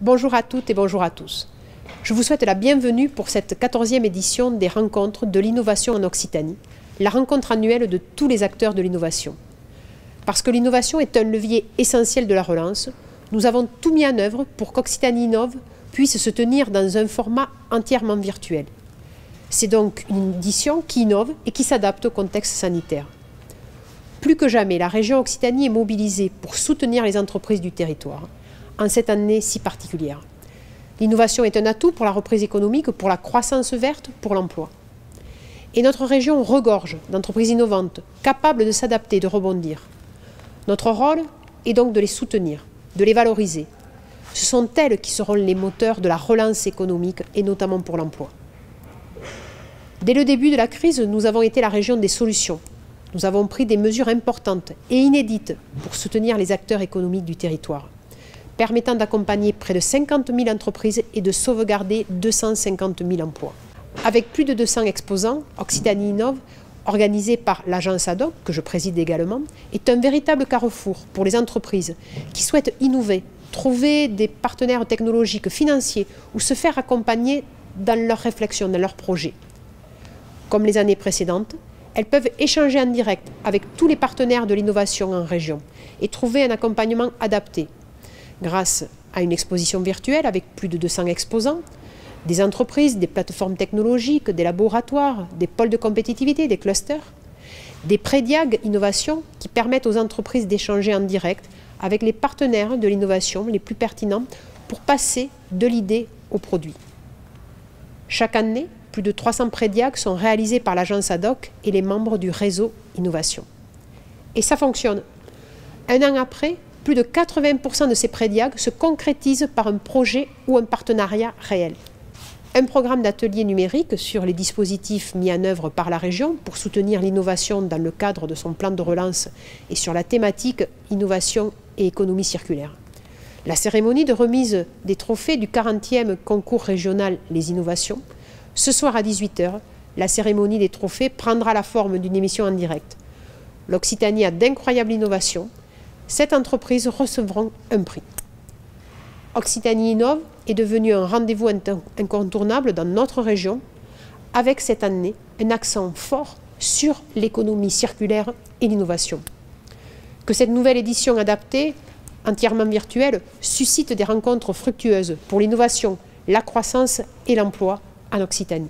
Bonjour à toutes et bonjour à tous. Je vous souhaite la bienvenue pour cette 14e édition des rencontres de l'innovation en Occitanie, la rencontre annuelle de tous les acteurs de l'innovation. Parce que l'innovation est un levier essentiel de la relance, nous avons tout mis en œuvre pour qu'Occitanie Innove puisse se tenir dans un format entièrement virtuel. C'est donc une édition qui innove et qui s'adapte au contexte sanitaire. Plus que jamais, la région Occitanie est mobilisée pour soutenir les entreprises du territoire en cette année si particulière. L'innovation est un atout pour la reprise économique, pour la croissance verte, pour l'emploi. Et notre région regorge d'entreprises innovantes, capables de s'adapter, de rebondir. Notre rôle est donc de les soutenir, de les valoriser. Ce sont elles qui seront les moteurs de la relance économique et notamment pour l'emploi. Dès le début de la crise, nous avons été la région des solutions. Nous avons pris des mesures importantes et inédites pour soutenir les acteurs économiques du territoire, permettant d'accompagner près de 50 000 entreprises et de sauvegarder 250 000 emplois. Avec plus de 200 exposants, Occitanie Innove, organisée par l'agence ADOC, que je préside également, est un véritable carrefour pour les entreprises qui souhaitent innover, trouver des partenaires technologiques, financiers ou se faire accompagner dans leurs réflexions, dans leurs projets. Comme les années précédentes, elles peuvent échanger en direct avec tous les partenaires de l'innovation en région et trouver un accompagnement adapté, grâce à une exposition virtuelle avec plus de 200 exposants, des entreprises, des plateformes technologiques, des laboratoires, des pôles de compétitivité, des clusters, des prédiag innovation qui permettent aux entreprises d'échanger en direct avec les partenaires de l'innovation les plus pertinents pour passer de l'idée au produit. Chaque année, plus de 300 prédiag sont réalisés par l'agence ADOC et les membres du réseau Innovation. Et ça fonctionne. Un an après, plus de 80% de ces prédiag se concrétisent par un projet ou un partenariat réel. Un programme d'ateliers numériques sur les dispositifs mis en œuvre par la région pour soutenir l'innovation dans le cadre de son plan de relance et sur la thématique innovation et économie circulaire. La cérémonie de remise des trophées du 40e concours régional Les Innovations. Ce soir à 18 h, la cérémonie des trophées prendra la forme d'une émission en direct. L'Occitanie a d'incroyables innovations. 7 entreprises recevront un prix. Occitanie Innove est devenu un rendez-vous incontournable dans notre région, avec cette année un accent fort sur l'économie circulaire et l'innovation. Que cette nouvelle édition adaptée, entièrement virtuelle, suscite des rencontres fructueuses pour l'innovation, la croissance et l'emploi en Occitanie.